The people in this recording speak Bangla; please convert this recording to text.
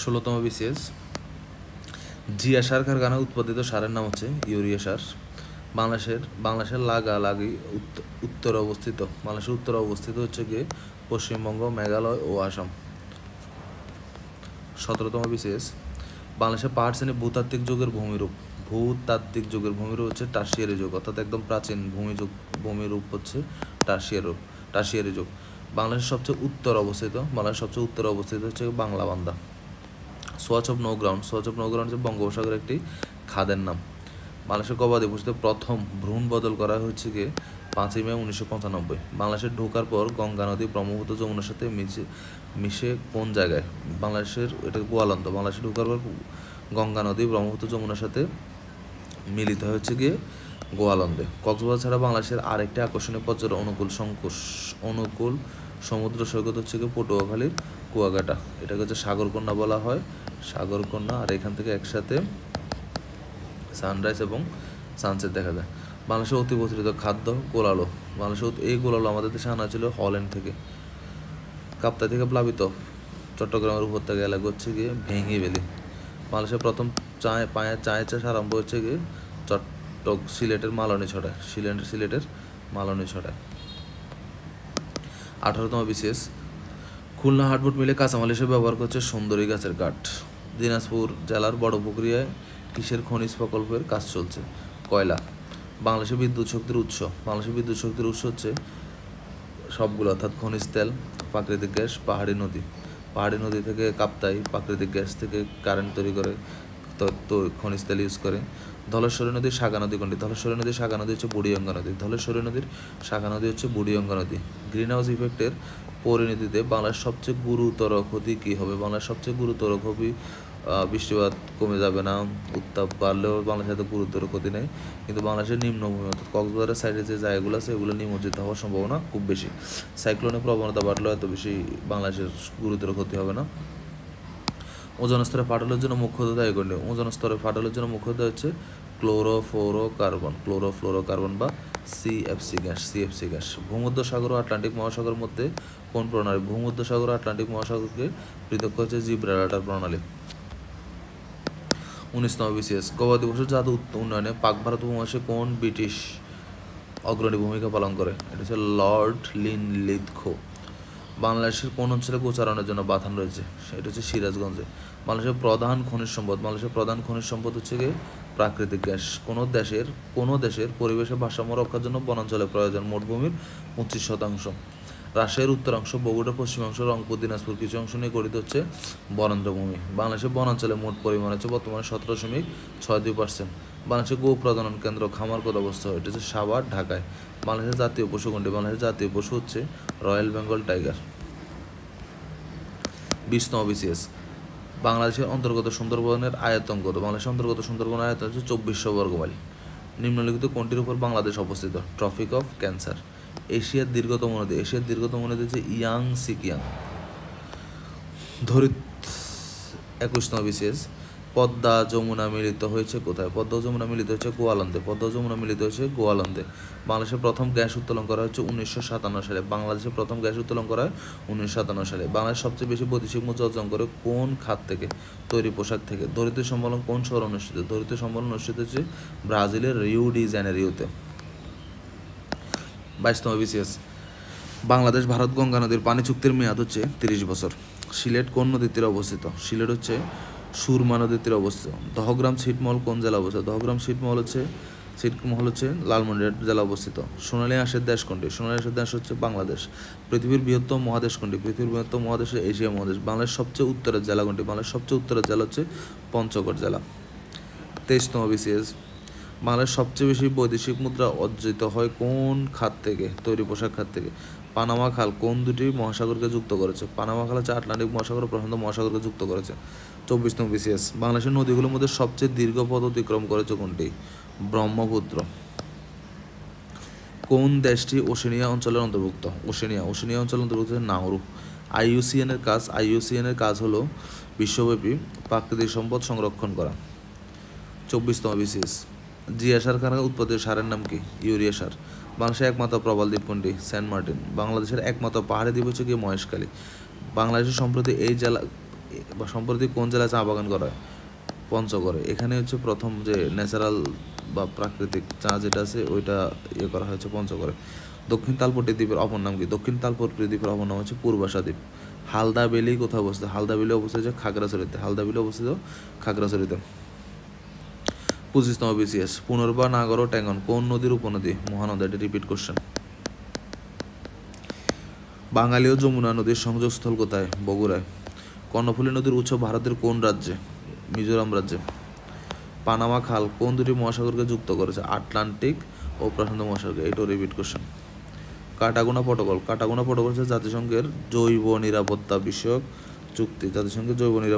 16তম বিসিএস। জিয়া সার কারখানায় উৎপাদিত সারের নাম হচ্ছে ইউরিয়া সার। বাংলাদেশের লাগালাগি উত্তরে অবস্থিত, বাংলাদেশের উত্তরে অবস্থিত হচ্ছে গিয়ে পশ্চিমবঙ্গ, মেঘালয় ও আসাম। 17তম বিসিএস। বাংলাদেশের পাহাড় শ্রেণী ভূতাত্ত্বিক যুগের ভূমিরূপ হচ্ছে টারশিয়ারি যুগ, অর্থাৎ একদম প্রাচীন ভূমিরূপ হচ্ছে টারশিয়ারি যুগ। বাংলাদেশের সবচেয়ে উত্তরে অবস্থিত হচ্ছে Banglabandha. Swatch of no ground হচ্ছে বঙ্গোপসাগরের একটি খাদের নাম। বাংলাদেশের গবাদি পশুতে প্রথম ভ্রূণ বদল করা হচ্ছে গিয়ে 5ই মে 1995। বাংলাদেশের ঢোকার পর গঙ্গা নদী ব্রহ্মপুত্র যমুনার সাথে মিশে কোন জায়গায়? এটা গোয়ালন্দ। বাংলাদেশে ঢোকার পর গঙ্গা নদী ব্রহ্মপুত্র যমুনার সাথে মিলিত হচ্ছে গিয়ে গোয়ালন্দে। কক্সবাজার ছাড়া বাংলাদেশের আরেকটি আকর্ষণীয় পর্যটন অনুকূল সমুদ্র সৈকত হচ্ছে গিয়ে পটুয়াখালীর কুয়াকাটা। এটাকে হচ্ছে সাগরকন্যা বলা হয়, সাগরকন্যা। আর এখান থেকে একসাথে সানরাইজ এবং সানসেট দেখা যায়। বাংলাদেশের অতি প্রচলিত খাদ্য গোলালো। এই গোলালো আমাদের দেশে আনা ছিল হল্যান্ড থেকে। কাপ্তাই থেকে প্লাবিত চট্টগ্রামের উপত্যকা এলাকা হচ্ছে গিয়ে ভেঙে ভ্যালি। বাংলাদেশের প্রথম চায়ের চাষ আরম্ভ হচ্ছে গিয়ে সিলেটের মালনী ছড়ায়। 18তম বিসিএস। খুলনা হার্ডবোর্ড মিলে কাঁচামাল হিসেবে ব্যবহার করছে সুন্দরী গাছের কাঠ। দিনাজপুর জেলার বড়পুকুরিয়ায় কিসের খনিজ প্রকল্পের কাজ চলছে? কয়লা। বাংলাদেশের বিদ্যুৎ শক্তির উৎস হচ্ছে সবগুলো, অর্থাৎ খনিজ তেল, প্রাকৃতিক গ্যাস, পাহাড়ি নদী থেকে কাপ্তাই প্রাকৃতিক গ্যাস থেকে কারেন্ট তৈরি করে, তো খনিজ তেল ইউজ করে। ধলেশ্বরী নদীর শাখা নদী কোনটি? ধলেশ্বরী নদীর শাখা নদী হচ্ছে বুড়িগঙ্গা নদী। গ্রিন হাউস ইফেক্টের পরিণতিতে বাংলাদেশের সবচেয়ে গুরুতর ক্ষতি কী হবে? বাংলাদেশের সবচেয়ে গুরুতর ক্ষতি বৃষ্টিপাত কমে যাবে না, উত্তাপ বাড়লেও বাংলাদেশের এত গুরুতর ক্ষতি নেই, কিন্তু বাংলাদেশের নিম্নভূমি অর্থাৎ কক্সবাজারের সাইডে যে জায়গাগুলো আছে এগুলো নিমজ্জিত হওয়ার সম্ভাবনা খুব বেশি। সাইক্লোনের প্রবণতা বাড়লেও এত বেশি বাংলাদেশের গুরুতর ক্ষতি হবে না। ওজোন স্তরে ফাটলের জন্য মুখ্যত দায়ী কোনটি? হচ্ছে ক্লোরোফ্লোরোকার্বন বা সিএফসি গ্যাস। ভূমধ্যসাগর ও আটলান্টিক মহাসাগরের মধ্যে কোন প্রণালী? ভূমধ্যসাগর ও আটলান্টিক মহাসাগরকে পৃথক হচ্ছে জিব্রাল্টার প্রণালী। 19তম বিসিএস। গবাদি পশুর জাত উন্নয়নে পাক ভারত উপমহাদেশে কোন ব্রিটিশ অগ্রণী ভূমিকা পালন করে? এটা হচ্ছে লর্ড লিনলিথগো। বাংলাদেশের কোন অঞ্চলে গোচারণের জন্য বাথান রয়েছে? সেটা হচ্ছে সিরাজগঞ্জে। বাংলাদেশের প্রধান খনিজ সম্পদ হচ্ছে গিয়ে প্রাকৃতিক গ্যাস। কোনো দেশের পরিবেশের ভারসাম্য রক্ষার জন্য বনাঞ্চলের প্রয়োজন মোট ভূমির 25%। রাজশাহীর উত্তরাংশ, বগুড়ার পশ্চিমাংশ, রংপুর, দিনাজপুর কিছু অংশ নিয়ে গঠিত হচ্ছে বরেন্দ্রভূমি। বাংলাদেশের বনাঞ্চলের মোট পরিমাণ হচ্ছে বর্তমানে 17.62%। বাংলাদেশের গো প্রজনন কেন্দ্র খামার কত অবস্থা? এটা হচ্ছে সাভার, ঢাকায়। বাংলাদেশের জাতীয় পশু কোনটি? বাংলাদেশের জাতীয় পশু হচ্ছে রয়্যাল বেঙ্গল টাইগার। 20তম বিসিএস। বাংলাদেশের অন্তর্গত সুন্দরবনের আয়তন কত? বাংলাদেশের অন্তর্গত সুন্দরবনের আয়তন হচ্ছে 2400 বর্গমাইল। নিম্নলিখিত কোনটির উপর বাংলাদেশ অবস্থিত? Tropic of cancer. এশিয়ার দীর্ঘতম নদী হচ্ছে ইয়াংসি কিয়াং। 21তম বিসিএস। পদ্মা যমুনা মিলিত হয়েছে কোথায়? পদ্মা যমুনা মিলিত হয়েছে গোয়ালন্দে। বাংলাদেশের প্রথম গ্যাস উত্তোলন করা হচ্ছে 1957 সালে। বাংলাদেশ সবচেয়ে বেশি বৈদেশিক মুদ্রা অর্জন করে কোন খাত থেকে? তৈরি পোশাক থেকে। ধরিত্রী সম্মেলন কোন শহরে অনুষ্ঠিত? ধরিত্রী সম্মেলন অনুষ্ঠিত হচ্ছে ব্রাজিলের রিও ডি জেনেরিওতে। 22তম বিসিএস। বাংলাদেশ ভারত গঙ্গা নদীর পানি চুক্তির মেয়াদ হচ্ছে 30 বছর। সিলেট কোন নদীর তীরে অবস্থিত? সিলেট হচ্ছে সুরমা নদীর তীরে অবস্থিত। দহগ্রাম ছিটমহল কোন জেলা অবস্থিত? ছিটমহল হচ্ছে লালমনিরহাট জেলা অবস্থিত। সোনালী আঁশের দেশ কোনটি? সোনালী আঁশের দেশ হচ্ছে বাংলাদেশ। পৃথিবীর বৃহত্তম মহাদেশ কোনটি? পৃথিবীর বৃহত্তম মহাদেশ এশিয়া মহাদেশ। বাংলাদেশ সবচেয়ে উত্তরের জেলা কোনটি? বাংলাদেশ সবচেয়ে উত্তরের জেলা হচ্ছে পঞ্চগড় জেলা। 23তম বিসিএস। বাংলাদেশ সবচেয়ে বেশি বৈদেশিক মুদ্রা অর্জিত হয় কোন খাত থেকে? তৈরি পোশাক খাত থেকে। পানামা খাল কোন দুটি মহাসাগরকে যুক্ত করেছে? পানামা খাল হচ্ছে আটলান্টিক মহাসাগর ও প্রশান্ত মহাসাগরকে যুক্ত করেছে। 24তম বিসিএস। বাংলাদেশের নদীগুলোর মধ্যে সবচেয়ে দীর্ঘ পথ অতিক্রম করেছে কোনটি? ব্রহ্মপুত্র। কোন দেশটি ওশেনিয়া অঞ্চলের অন্তর্ভুক্ত? ওশেনিয়া অঞ্চলের অন্তর্ভুক্ত নাউরু। আইইউসিএনের কাজ হলো বিশ্বব্যাপী প্রাকৃতিক সম্পদ সংরক্ষণ করা। 24তম বিসিএস। জিয়া সার কারখানায় উৎপাদিত সারের নাম কি? ইউরিয়া সার। বাংলাদেশের একমাত্র প্রবাল দ্বীপ কোনটি? Saint Martin. বাংলাদেশের একমাত্র পাহাড়ি দ্বীপ হচ্ছে কি মহেশখালী। বাংলাদেশের সম্প্রতি বা সম্প্রতি কোন জেলায় চা বাগান করা হয়? পঞ্চগড়ে। এখানে হচ্ছে প্রথম যে ন্যাচারাল বা প্রাকৃতিক চা যেটা আছে ওইটা করা হয়েছে পঞ্চগড়ে। দক্ষিণ তালপট্টি দ্বীপের অপর নাম কি? দক্ষিণ তালপট্টি দ্বীপের অপর নাম হচ্ছে পূর্বাশা দ্বীপ। হালদা বেলি কোথায় অবস্থিত? হালদা বেলি অবস্থিত হচ্ছে খাগড়াছড়িতে। হালদা বেলি অবস্থিত খাগড়াছড়িতে। 25তম BCS। পুনর্বা, নাগর ও ট্যাঙ্গন কোন নদীর উপনদী? মহানদী। এটা রিপিট কোশ্চেন। বাঙালি ও যমুনা নদীর সংযোগস্থল কোথায়? বগুড়ায়। কর্ণফুলী নদীর উৎস ভারতের কোন রাজ্যে? মিজোরাম রাজ্যে। পানামা খাল কোন দুটি মহাসাগরকে যুক্ত করেছে? আটলান্টিক ও প্রশান্ত মহাসাগর। এটাও রিপিট কোশ্চেন। কাটাগোনা প্রটোকল। কাটাগোনা প্রটোকল হচ্ছে জাতিসংঘের জৈব নিরাপত্তা বিষয়ক চুক্তি। জাতিসংঘের জৈব নিরাপত্তা